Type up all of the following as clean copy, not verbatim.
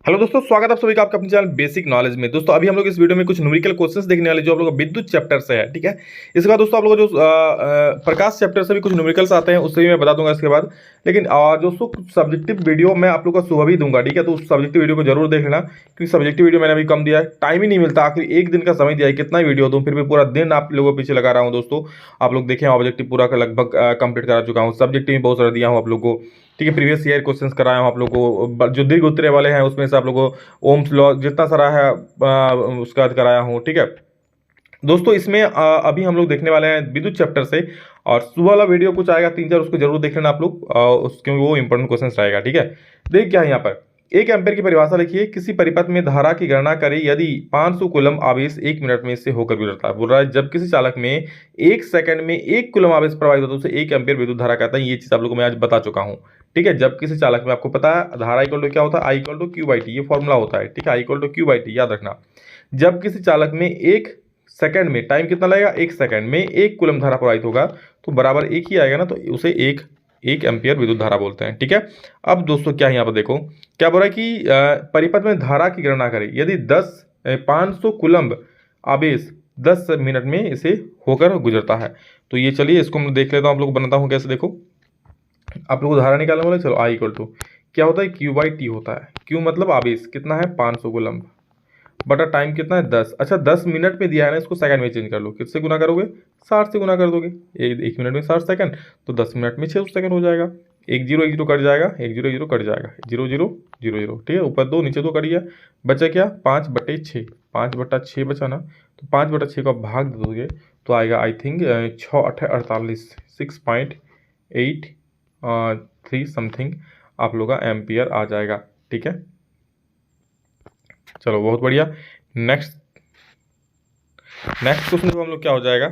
Hello दोस्तों, स्वागत है आप सभी का आपका अपने चैनल बेसिक नॉलेज में। दोस्तों अभी हम लोग इस वीडियो में कुछ न्यूमेरिकल क्वेश्चंस देखने वाले जो आप लोगों को विद्युत चैप्टर से है, ठीक है। इसके बाद दोस्तों आप लोगों को जो प्रकाश चैप्टर से भी कुछ न्यूमेरिकल्स आते हैं उससे भी मैं बता दूंगा इसके बाद। लेकिन दोस्तों कुछ सब्जेक्टिव वीडियो मैं आप लोगों को सुबह भी दूंगा, ठीक है। तो उस सब्जेक्टिव वीडियो को जरूर देख लेना, क्योंकि सब्जेक्टिव वीडियो मैंने अभी कम दिया है, टाइम ही नहीं मिलता। आखिर एक दिन का समय दिया है, कितना ही वीडियो दूँ, फिर भी पूरा दिन आप लोगों के पीछे लगा रहा हूँ। दोस्तों आप लोग देखें, ऑब्जेक्टिव पूरा का लगभग कंप्लीट करा चुका हूँ, सब्जेक्टिव भी बहुत सारा दिया हूँ आप लोग को, ठीक है। प्रीवियस ईयर क्वेश्चंस कराया हूँ आप लोग को, जो दीर्घ उत्तरीय वाले हैं उसमें से आप लोग को ओम्स लॉ जितना सारा है उसका याद कराया हूँ, ठीक है। दोस्तों इसमें अभी हम लोग देखने वाले हैं विद्युत चैप्टर से, और सुबह वाला वीडियो कुछ आएगा 3-4, उसको जरूर देख लेना आप लोग, क्योंकि वो इंपॉर्टेंट क्वेश्चन रहेगा, ठीक है। देख क्या है यहाँ पर, एक एम्पेयर की परिभाषा लिखिए। किसी परिपथ में धारा की गणना करें यदि 500 कूलम आवेश 1 मिनट में से होकर गुजरता है। बोल रहा है जब किसी चालक में 1 सेकंड में 1 कूलम आवेश प्रवाहित होता है उसे 1 एम्पेयर विद्युत धारा कहता है। ये चीज आप लोगों को मैं आज बता चुका हूँ, ठीक है। जब किसी चालक में, आपको पता है धारा इक्वल टू क्या होता है, I equal to Q by T, ये फॉर्मूला होता है, ठीक है। I equal to Q by T याद रखना। जब किसी चालक में 1 सेकंड में, टाइम कितना लगेगा, 1 सेकंड में 1 कूलम धारा प्रवाहित होगा, तो बराबर एक ही आएगा ना, तो उसे एक एम्पियर विद्युत धारा बोलते हैं, ठीक है। अब दोस्तों क्या है यहाँ पर देखो, क्या बोल रहा है कि परिपथ में धारा की गणना करें यदि 500 कूलम्ब आवेश 10 मिनट में इसे होकर गुजरता है। तो ये चलिए इसको मैं देख लेता हूँ, आप लोग बनाता हूँ कैसे। देखो आप लोग को धारा निकालने वाले, चलो आई इक्वल टू क्या होता है, क्यू बाई टी होता है। क्यू मतलब आवेश कितना है, 500 कूलम्ब, बटा टाइम कितना है 10। अच्छा 10 मिनट में दिया है ना, इसको सेकंड में चेंज कर लो, किससे गुना करोगे, 60 से गुना कर दोगे। एक मिनट में 60 सेकंड, तो 10 मिनट में 600 सेकंड हो जाएगा। एक जीरो कट जाएगा, एक जीरो कट जाएगा, जीरो जीरो जीरो जीरो, ठीक है। ऊपर 2 नीचे 2 कट गया, बचा क्या, 5/6, 5/6 बचा ना। तो 5/6 को आप भाग दे दोगे तो आएगा आई थिंक 6×8=48, 6.83 समथिंग आप लोग का एम्पियर आ जाएगा, ठीक है। चलो बहुत बढ़िया। नेक्स्ट क्वेश्चन देखो हम लोग क्या हो जाएगा।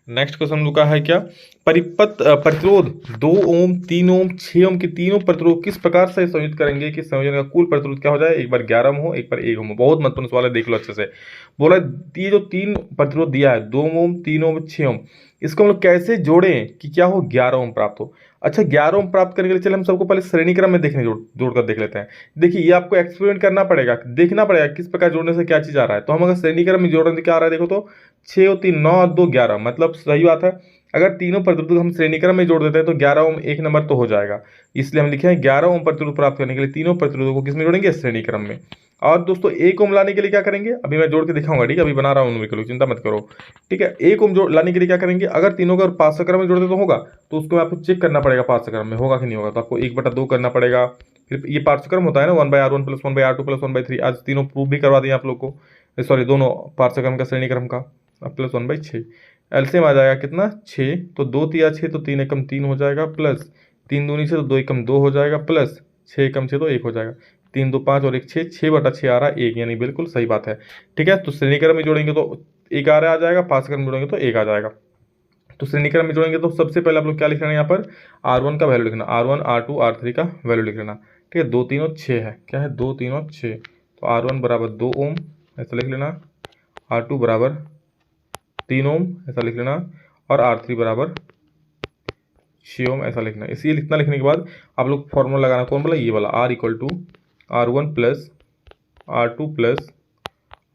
नेक्स्ट क्वेश्चन हम लोग का है क्या, परिपथ प्रतिरोध 2 ओम 3 ओम 6 ओम के तीनों प्रतिरोध किस प्रकार से संयोजित करेंगे कि संयोजन का कुल प्रतिरोध क्या हो जाए, एक बार 11 ओम हो, एक बार 1 ओम हो। बहुत महत्वपूर्ण सवाल है, देख लो अच्छे से। बोला ये जो 3 प्रतिरोध दिया है, 2 ओम 3 ओम 6 ओम, इसको हम लोग कैसे जोड़ें कि क्या हो, 11 ओम प्राप्त हो। अच्छा 11 ओम प्राप्त करने के लिए चले हम सबको पहले श्रेणी क्रम में देखने जोड़कर देख लेते हैं। देखिए ये आपको एक्सपेरिमेंट करना पड़ेगा, देखना पड़ेगा किस प्रकार जोड़ने से क्या चीज आ रहा है। तो हम अगर श्रेणी क्रम में जोड़ रहे हैं तो क्या आ रहा है, देखो तो 6 और 3 9 और 2 11, मतलब सही बात है। अगर तीनों प्रतिरोध हम श्रेणी क्रम में जोड़ देते हैं तो 11 ओम एक नंबर तो हो जाएगा। इसलिए हम लिखे हैं 11 ओम प्रतिरोध प्राप्त करने के लिए तीनों प्रतिरोधों को किसमें जोड़ेंगे, श्रेणी क्रम में। और दोस्तों 1 ओम लाने के लिए क्या करेंगे, अभी मैं जोड़ के दिखाऊंगा, ठीक है। अभी बना रहा हूँ न्यूमेरिकल, चिंता मत करो, ठीक है। 1 ओम जोड़ लाने के लिए क्या करेंगे, अगर तीनों का पाँच क्रम में जोड़ दे तो होगा, तो उसको आपको चेक करना पड़ेगा पाँच क्रम में होगा कि नहीं होगा। तो आपको 1/2 करना पड़ेगा। फिर ये पार्श्वक्रम होता है ना, 1/r1 + 1/r2 + 1/3, आज तीनों प्रूफ भी करवा दिए आप लोग को, सॉरी दोनों पार्श्वक्रम का श्रेणी क्रम का, प्लस 1/6। एलसीएम आ जाएगा कितना, 6, तो 2 तिया 6, तो 3 एकम 3 हो जाएगा, प्लस 3 दूनी 6, तो 2 एकम 2 हो जाएगा, प्लस 6 एकम 6, तो 1 हो जाएगा। 3 2 5 और 1 6, 6/6 आ रहा है 1, यानी बिल्कुल सही बात है, ठीक है। तो श्रेणी क्रम में जोड़ेंगे तो 1 आ जाएगा, पार्श्वक्रम में जोड़ेंगे तो 1 आ जाएगा। तो श्रेणी क्रम में जोड़ेंगे तो सबसे पहले आप लोग क्या लिख लेना, यहाँ पर R1 का वैल्यू लिखना, R1 R2 R3 का वैल्यू लिख लेना, ठीक है। 2 3 और 6 है, क्या है, 2 3 और 6, तो R1 बराबर 2 ओम ऐसा लिख लेना, R2 बराबर 3 ओम ऐसा लिख लेना, और R3 बराबर 6 ओम ऐसा लिखना। इसी इतना लिखने के बाद आप लोग फॉर्मूला लगाना, कौन बोला, ये वाला, R equal to R1 + R2 +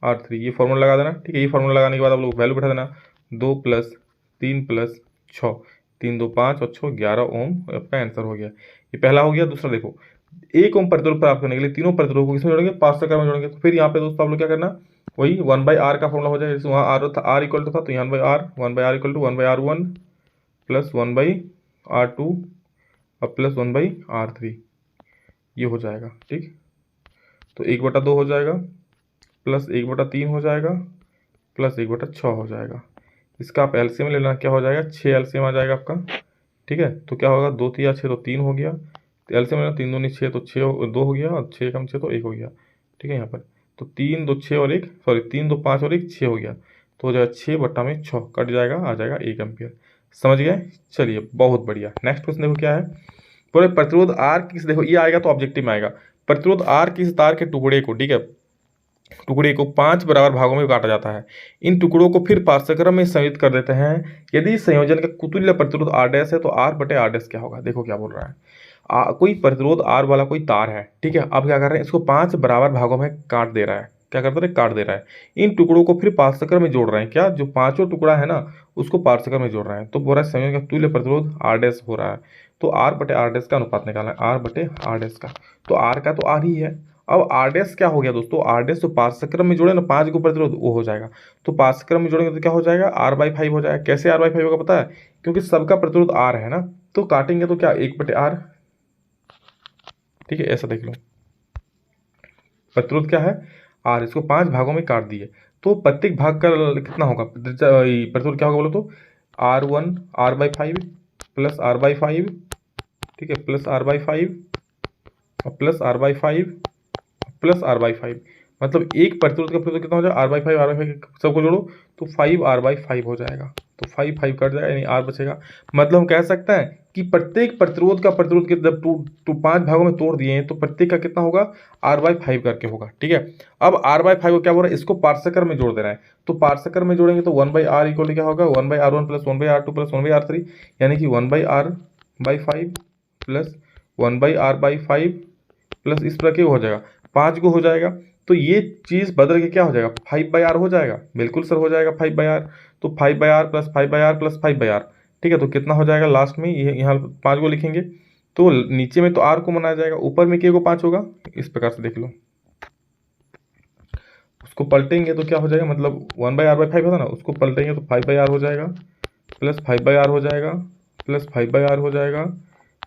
R3, ये फॉर्मूला लगा देना, ठीक है। ये फॉर्मूला लगाने के बाद आप लोग वैल्यू बैठा देना, 2 + 3 + 6, 3 2 5 और 6 11 ओम, आपका आंसर हो गया। ये पहला हो गया। दूसरा देखो, 1 ओम प्रतिरोध प्राप्त करने के लिए तीनों प्रतिरोध को किसमें जोड़ेंगे, पार्श्वक्रम में जोड़ेंगे। तो फिर यहाँ पे दोस्तों आप लोग क्या करना, वही 1/r का फॉर्मूला हो जाएगा, जैसे वहाँ r था, r इक्वल टू था, तो यहाँ 1/r equal to 1/r1 + 1/r2 और प्लस 1/r3, ये हो जाएगा, ठीक। तो 1/2 हो जाएगा, प्लस 1/3 हो जाएगा, प्लस 1/6 हो जाएगा। इसका आप एलसीएम लेना, क्या हो जाएगा, 6 एलसीएम आ जाएगा आपका, ठीक है। तो क्या होगा, 2 तिया 6, तो 3 हो गया, तो एलसीएम लेना, 3 दूनी 6, तो 2 हो गया, और 6 कम 6, तो 1 हो गया, ठीक है। यहाँ पर तो 3 2 6 और 1, सॉरी 3 2 5 और 1 6 हो गया, तो हो जाएगा 6/6 कट जाएगा, आ जाएगा 1 एम्पियर। समझ गए, चलिए बहुत बढ़िया। नेक्स्ट क्वेश्चन देखो क्या है, पूरे प्रतिरोध आर किस, देखो ये आएगा तो ऑब्जेक्टिव में आएगा, प्रतिरोध आर किस तार के टुकड़े को, ठीक है, टुकड़े को 5 बराबर भागों में काटा जाता है। इन टुकड़ों को फिर पार्श्वक्रम में संयोजित कर देते हैं। यदि संयोजन का कुतुल्य प्रतिरोध R डैश है तो R/R डैश क्या होगा। देखो क्या बोल रहा है, कोई प्रतिरोध आर वाला कोई तार है, ठीक है। अब क्या कर रहे हैं, इसको 5 बराबर भागों में काट दे रहा है। क्या कर रहे हैं, काट दे रहा है। इन टुकड़ों को फिर पारस्पर में जोड़ रहे हैं। क्या, जो पांचों टुकड़ा है ना उसको पारस्पर में जोड़ रहे हैं। तो बोल रहा है संयोजन का तुल्य प्रतिरोध आर डैश हो रहा है। तो आर बटे आर डैश का अनुपात निकालना है, आर बटे आर डैश का। तो आर का तो आर ही है। अब आर डैश क्या हो गया दोस्तों, आर डैश तो पारस्पर में जोड़े ना 5 को प्रतिरोध, वो हो जाएगा। तो पारस्पर में जोड़ेंगे तो क्या हो जाएगा, R/5 हो जाएगा। कैसे R/5 होगा पता है, क्योंकि सबका प्रतिरोध आर है ना, तो काटेंगे तो क्या 1 बटे आर, ठीक है। ऐसा देख लो, प्रतिरोध क्या है आर, इसको 5 भागों में काट दिए तो प्रत्येक भाग का कितना होगा, प्रतिरोध क्या होगा बोलो तो R1 R/5 प्लस R/5, ठीक है, plus R/5 plus R/5 plus R/5। मतलब एक प्रतिरोध का प्रतिरोध कितना हो जाएगा, R/5 सबको जोड़ो तो 5R/5 हो जाएगा। तो 5 कट जाएगा, यानी R बचेगा। मतलब हम कह सकते हैं कि प्रत्येक प्रतिरोध का प्रतिरोध के जब 5 भागों में तोड़ दिए हैं तो प्रत्येक का कितना होगा, R/5 करके होगा, ठीक है। अब R/5 को क्या बोल रहा है, इसको पारस्पर में जोड़ देना है। तो पारस्पर में जोड़ेंगे तो 1/r इक्वल क्या होगा, 1/r1 plus 1/r2 plus 1/r3, यानी कि 1/r/5 प्लस 1/r/5 प्लस इस प्रकार हो जाएगा, 5 को हो जाएगा। तो ये चीज़ बदल के क्या हो जाएगा, 5/r हो जाएगा। बिल्कुल सर हो जाएगा 5/r। तो 5/r plus 5/r plus 5/r, ठीक है। तो कितना हो जाएगा लास्ट में, ये यहाँ 5 को लिखेंगे तो नीचे में तो r को मनाया जाएगा, ऊपर में k को 5 होगा। इस प्रकार से देख लो, उसको पलटेंगे तो क्या हो जाएगा, मतलब 1/r/5 होता ना, उसको पलटेंगे तो 5/r हो जाएगा प्लस 5/r हो जाएगा प्लस 5/r हो जाएगा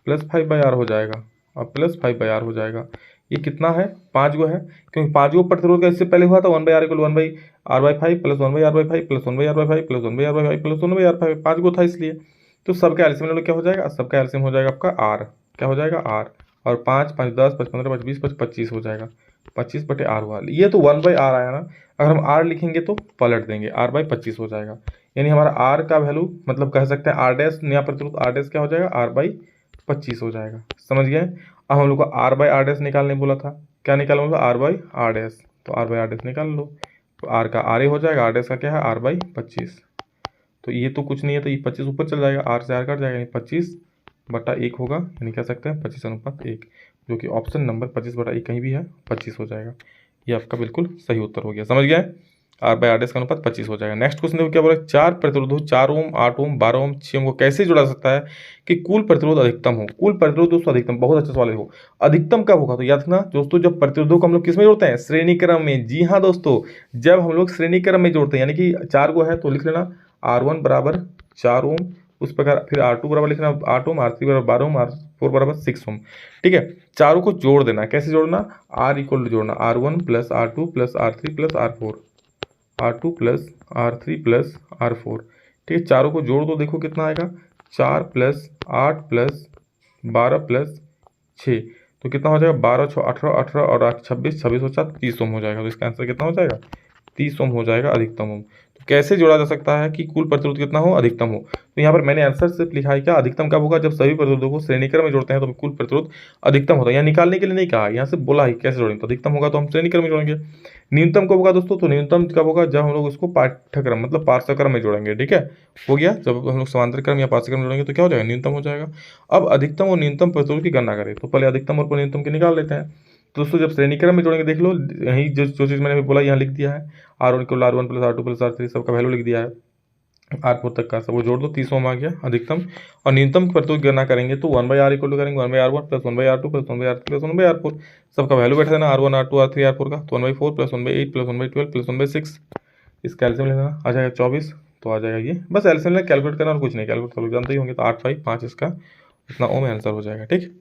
प्लस 5/r हो जाएगा और प्लस 5/r हो जाएगा। ये कितना है, 5 गो है, क्योंकि 5 गो प्रतिरोध का इससे पहले हुआ था 1/r equal 1/r/5 plus 1/r/5 plus 1/r/5 plus 1/r/5 plus 1/r/5, 5 गो था इसलिए। तो सबका एलसीएम ले लो, क्या हो जाएगा, सबका एलसीएम हो जाएगा आपका r, क्या हो जाएगा r, और 5 5 10 5 15 5 20 25 हो जाएगा, 25/r हुआ। ये तो 1/r आया ना, अगर हम r लिखेंगे तो पलट देंगे, r/25 हो जाएगा। यानी हमारा r का वैल्यू मतलब कह सकते हैं r डैश नया प्रतिरोध r डैश क्या हो जाएगा, r/25 हो जाएगा। समझ गए। अब हम लोग को r/r डैश निकालने बोला था, क्या निकालना बोला, r/r डैश। तो r/r डैश निकाल लो, तो r का r हो जाएगा, r डैश का क्या है, r/25। तो ये तो कुछ नहीं है, तो ये 25 ऊपर चल जाएगा, r से r कट जाएगा, यानी 25/1 होगा, यानी कह सकते हैं 25:1, जो कि ऑप्शन नंबर 25/1 कहीं भी है, 25 हो जाएगा। ये आपका बिल्कुल सही उत्तर हो गया। समझ गए, r/r डैश का अनुपात 25 हो जाएगा। नेक्स्ट क्वेश्चन देखो क्या बोला, 4 प्रतिरोधों 4 ओम 8 ओम 12 ओम 6 ओम को कैसे जोड़ा सकता है कि कुल प्रतिरोध अधिकतम हो। कुल प्रतिरोध दोस्तों अधिकतम, बहुत अच्छा सवाल है वो। अधिकतम कब होगा, तो याद रखना दोस्तों, जब प्रतिरोधों को हम लोग किस में जोड़ते हैं, श्रेणी क्रम में। जी हाँ दोस्तों, जब हम लोग श्रेणी क्रम में जोड़ते हैं, यानी कि 4 गो है तो लिख लेना R1 बराबर 4 ओम, उस प्रकार फिर R2 बराबर लिखना 8 ओम, R3 बराबर 12 ओम, R4 बराबर 6 ओम, ठीक है। चारों को जोड़ देना, कैसे जोड़ना, R इक्वल जोड़ना R1 plus R2 plus R3 plus R4, R2 plus R3 plus R4, ठीक है। चारों को जोड़ दो, देखो कितना आएगा, 4 प्लस 8 प्लस 12 प्लस 6, तो कितना हो जाएगा, 12 6 18 18 और 8 26 26 और 4 30 ओम हो जाएगा। तो इसका आंसर कितना हो जाएगा, 30 ओम हो जाएगा, अधिकतम ओम। तो कैसे जोड़ा जा सकता है कि कुल प्रतिरोध कितना हो, अधिकतम हो। तो यहाँ पर मैंने आंसर सिर्फ लिखा है, क्या अधिकतम कब होगा, जब सभी प्रतिरोधों को श्रेणीक्रम में जोड़ते हैं तो कुल प्रतिरोध अधिकतम होता है। यहाँ निकालने के लिए नहीं कहा, यहाँ से बोला ही कैसे जोड़ेंगे, तो अधिकतम होगा तो हम श्रेणीक्रम में जोड़ेंगे। न्यूनतम कब होगा दोस्तों, तो न्यूनतम कब होगा, जब हम लोग उसको पाठ्यक्रम मतलब पार्श्वक्रम में जोड़ेंगे, ठीक है। हो गया, जब हम लोग समांतर क्रम या पार्श्वक्रम में जोड़ेंगे तो क्या हो जाएगा, न्यूनतम हो जाएगा। अब अधिकतम और न्यूनतम प्रतिरोध की गणना करें, तो पहले अधिकतम और न्यूनतम की निकाल लेते हैं। तो दोस्तों जब श्रेणीक्रम में जोड़ेंगे, देख लो यही जो चीज़ मैंने बोला यहाँ लिख दिया है, R1 equal R1 plus R2 plus R3 सबका वैल्यू लिख दिया है, R4 तक का सब वो जोड़ दो, 30 ओम आ गया अधिकतम। और न्यूनतम प्रतिरोध की गणना करेंगे तो 1/r इक्वल करेंगे 1/r1 plus 1/r2 plus 1/r3 plus 1/r4, सबका वैल्यू बैठा देना R1 R2 R3 R4 का, तो 1/4 प्लस 1/8 प्लस 1/12 प्लस 1/6, इसका एलसीएम लेना आ जाएगा 24, तो आ जाएगा ये, बस एलसीएम लेना, कैलकुलेट करना और कुछ नहीं, कैलकुलेट तो जानते ही होंगे। तो 8 5 5 इसका इतना ओम आंसर हो जाएगा, ठीक।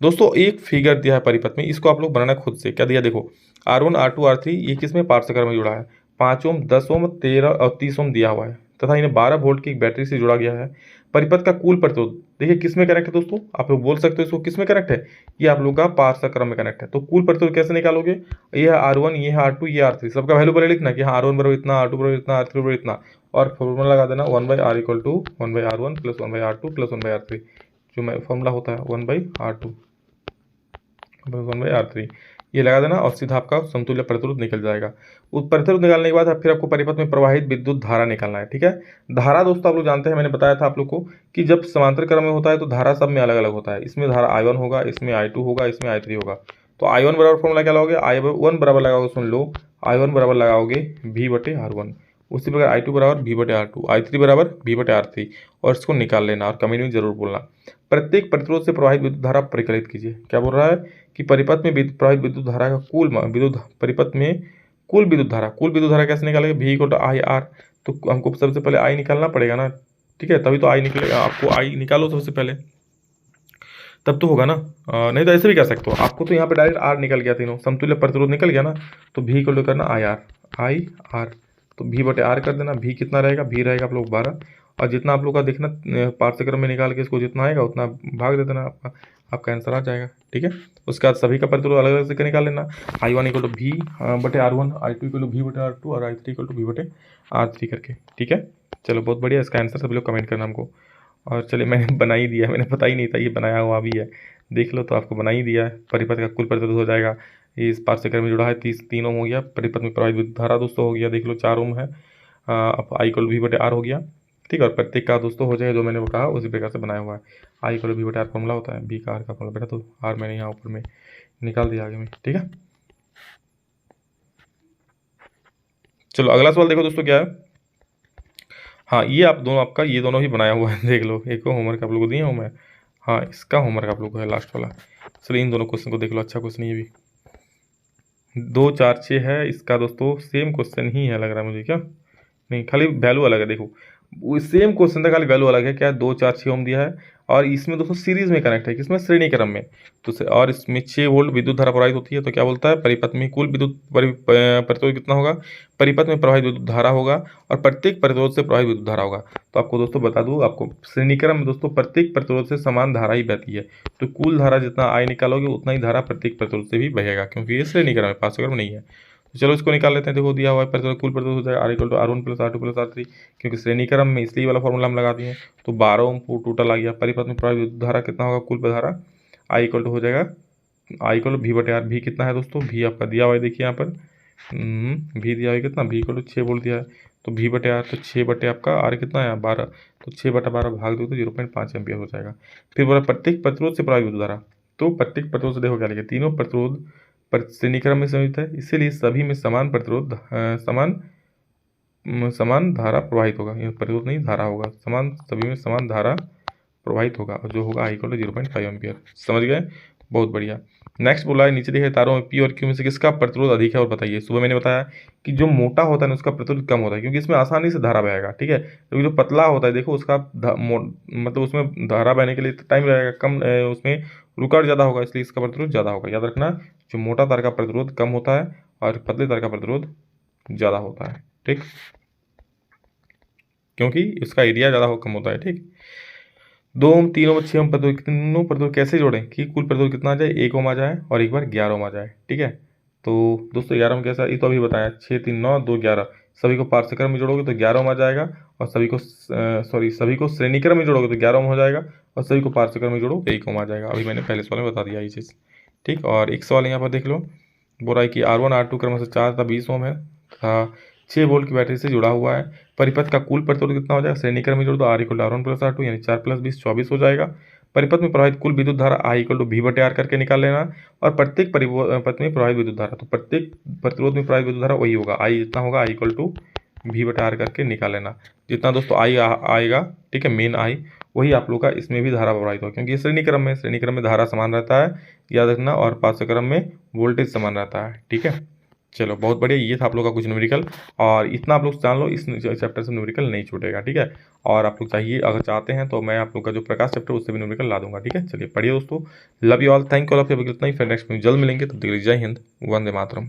दोस्तों एक फिगर दिया है परिपथ में, इसको आप लोग बनाना खुद से। क्या दिया, देखो R1 R2 R3 ये किस में, पार्श्वक्रम में जुड़ा है, 5 ओम 10 ओम 13 और 30 ओम दिया हुआ है, तथा इन्हें 12 वोल्ट की एक बैटरी से जोड़ा गया है। परिपथ का कुल प्रतिरोध देखिए किस में कनेक्ट है दोस्तों, आप लोग बोल सकते हो इसको किस में कनेक्ट है, ये आप लोग का पार्श्वक्रम में कनेक्ट है। तो कुल प्रतिरोध कैसे निकालोगे, ये है R1 ये है R2 ये R3, सबका वैल्यू पहले लिखना कि हाँ R1 बराबर इतना, R2 बराबर इतना, R3 बराबर इतना, और फॉर्मूला लगा देना 1/r equal to 1/r1 plus 1/r2 plus 1/r3, जो फॉर्मूला होता है 1/r2 1/r3, ये लगा देना और सीधा आपका समतुल्य प्रतिरोध निकल जाएगा। उस प्रतिरोध निकालने के बाद फिर आपको परिपथ में प्रवाहित विद्युत धारा निकालना है। ठीक है, धारा दोस्तों आप लोग जानते हैं, मैंने बताया था आप लोग को कि जब समांतर क्रम में होता है तो धारा सब में अलग अलग होता है। इसमें धारा I1 होगा, इसमें I2 होगा, इसमें I3 होगा। तो I1 बराबर फॉर्मूला क्या लगाओगे, I1 बराबर लगाओगे, सुन लो, I1 बराबर लगाओगे V/R1, उसी प्रकार I2 बराबर V/R2, I3 बराबर V/R3, और इसको निकाल लेना और कमेंट में जरूर बोलना। प्रत्येक प्रतिरोध से प्रवाहित विद्युत धारा परिकलित कीजिए। क्या बोल रहा है कि परिपथ में प्रवाहित विद्युत धारा का परिपथ में कुल विद्युत धारा कैसे निकालेंगे, V = IR। तो हमको सबसे पहले I निकालना पड़ेगा ना, ठीक है, तभी तो I निकलेगा। आपको I निकालो सबसे पहले, तब तो होगा ना, नहीं तो ऐसे भी कर सकते हो। आपको तो यहाँ पे डायरेक्ट R निकल गया, तीनों समतुल्य प्रतिरोध निकल गया ना, तो V को करना IR, तो V/R कर देना। V कितना रहेगा, V रहेगा आप लोग 12, और जितना आप लोग का देखना पाठ्यक्रम में निकाल के इसको जितना आएगा उतना भाग दे देना, आपका आंसर आ जाएगा। ठीक है, उसके बाद सभी का प्रतिरोध अलग अलग से निकाल लेना। I1 = V/R1, I2 = V/R2 और I3 = V/R3 करके। ठीक है, चलो बहुत बढ़िया, इसका आंसर सभी लोग कमेंट करना हमको। और चलिए मैंने बना ही दिया, मैंने पता ही नहीं था ये बनाया हुआ भी है, देख लो, तो आपको बना ही दिया है। परिपथ का कुल प्रतिरोध हो जाएगा, इस पाठ्यक्रम में जुड़ा है 3 ओम हो गया। परिपथ में प्रवाहित विद्युत धारा दोस्तों हो गया, देख लो 4 ओम है। अब I = V/R हो गया, ठीक है, और प्रत्येक का दोस्तों हो जाएगा जो मैंने कहा उसी प्रकार से बनाया हुआ है। I = V/R फॉर्मूला होता है, B का R का फॉर्मूला बेटा, तो R मैंने यहाँ ऊपर में निकाल दिया आगे में। ठीक है, चलो अगला सवाल देखो दोस्तों क्या है। हाँ, ये आप दोनों, आपका ये दोनों ही बनाया हुआ है, देख लो, एक होमवर्क आप लोगों को दिया हूँ मैं। हाँ, इसका होमवर्क आप लोगों को है लास्ट वाला। चलिए इन दोनों क्वेश्चन को देख लो, अच्छा क्वेश्चन ये भी 2 4 6 है इसका दोस्तों, सेम क्वेश्चन ही है लग रहा है मुझे, क्या नहीं, खाली वैल्यू अलग है। देखो वो सेम क्वेश्चन था, खाली वैल्यू अलग है। क्या 2 4 6 ओम दिया है, और इसमें दोस्तों सीरीज में कनेक्ट है, किसमें, श्रेणी क्रम में। तो और इसमें 6 वोल्ट विद्युत धारा प्रवाहित होती है। तो क्या बोलता है, परिपथ में कुल विद्युत प्रतिरोध कितना होगा, परिपथ में प्रवाहित विद्युत धारा होगा और प्रत्येक प्रतिरोध से प्रवाहित विद्युत धारा होगा। तो आपको दोस्तों बता दूं, आपको श्रेणी क्रम में दोस्तों प्रत्येक प्रतिरोध से समान धारा ही बहती है। तो कुल धारा जितना I निकालोगे उतना ही धारा प्रत्येक प्रतिरोध से भी बहेगा, क्योंकि ये श्रेणी क्रम है, पाठ्यक्रम नहीं है। तो चलो इसको निकाल लेते हैं। देखो दिया हुआ है प्रतिरोध, कुल प्रतिरोध हो जाएगा R = R1 + R2 + R3, क्योंकि श्रेणी क्रम में इसलिए वाला फॉर्मूला हम लगा दिए। तो 12 ओम टोटल आ गया। परिपथ में प्रवाहित विद्युत धारा कितना होगा, कुल धारा I = हो जाएगा I = V/R। V कितना है दोस्तों, V आपका दिया हुआ है, देखिए यहाँ पर V दिया हुआ है कितना, V = 6 वोल्ट दिया है। तो V/R, तो 6 बटे आपका R कितना है 12, तो 6/12 भाग दो तो 0.5 एम्पियर हो जाएगा। फिर बोला प्रत्येक प्रतिरोध से प्रवाहित विद्युत धारा, तो प्रत्येक प्रतिरोध से देखो क्या लिखे, तीनों प्रतिरोध श्रेणी क्रम में संयुक्त है, इसीलिए सभी में समान प्रतिरोध समान धारा प्रवाहित होगा। यह प्रतिरोध नहीं, धारा होगा, सभी में समान धारा प्रवाहित होगा, और जो होगा I = 0.5 एम्पियर। समझ गए, बहुत बढ़िया। नेक्स्ट बोला है, नीचे देखिए तारों में P और Q में से किसका प्रतिरोध अधिक है और बताइए। सुबह मैंने बताया कि जो मोटा होता है ना उसका प्रतिरोध कम होता है, क्योंकि इसमें आसानी से धारा बहेगा। ठीक है, क्योंकि जो पतला होता है देखो उसका मतलब उसमें धारा बहने के लिए टाइम लगेगा कम, उसमें रुकावट ज़्यादा होगा, इसलिए इसका प्रतिरोध ज़्यादा होगा। याद रखना, जो मोटा तार का प्रतिरोध कम होता है और पतले तार का प्रतिरोध ज़्यादा होता है। ठीक, क्योंकि इसका एरिया ज़्यादा कम होता है। ठीक, 2 ओम 3 ओम 6 ओम प्रतिरोध, तीनों प्रतिरोध कैसे जोड़ें कि कुल प्रतिरोध कितना आ जाए, 1 ओम आ जाए और एक बार 11 ओम आ जाए। ठीक है, तो दोस्तों 11 ओम कैसा, ये तो अभी बताया, 6 3 9 2 11, सभी को पाठ्यक्रम में जोड़ोगे तो 11 ओम आ जाएगा, और सभी को श्रेणी क्रम में जोड़ोगे तो 11 ओम हो जाएगा, और सभी को पाठ्यक्रम में जोड़ो 1 ओम आ जाएगा। अभी मैंने पहले सवाल में बता दिया ये चीज़। ठीक, और एक सवाल यहाँ पर देख लो, बोल रहा है कि R1 R2 क्रमशः 4 तथा 20 ओम है तथा 6 वोल्ट की बैटरी से जुड़ा हुआ है। परिपथ का कुल प्रतिरोध कितना हो जाएगा, श्रेणी क्रम में जोड़ दो, R = R1 + R2, यानी 4 + 20 24 हो जाएगा। परिपथ में प्रवाहित कुल विद्युत धारा I = V/R करके निकाल लेना, और प्रत्येक परिपथ में प्रवाहित विद्युत धारा, तो प्रत्येक प्रतिरोध में प्रवाहित विद्युत धारा वही होगा, I जितना होगा I = V/R करके निकाल लेना। जितना दोस्तों I आएगा, ठीक है, मेन I, वही आप लोग का इसमें भी धारा प्रवाहित होगा, क्योंकि श्रेणी क्रम में धारा समान रहता है, याद रखना, और पाठ्यक्रम में वोल्टेज समान रहता है। ठीक है, चलो बहुत बढ़िया, ये था आप लोग का कुछ न्यूमेरिकल, और इतना आप लोग जान लो, इस चैप्टर से न्यूमेरिकल नहीं छूटेगा। ठीक है, और आप लोग चाहिए अगर चाहते हैं तो मैं आप लोग का जो प्रकाश चैप्टर उससे भी न्यूमेरिकल ला दूंगा। ठीक है, चलिए पढ़िए दोस्तों, love you all, thank you all of you, इतना ही, फिर नेक्स्ट में जल्द मिलेंगे, तब तक के लिए जय हिंद, वंदे मातरम।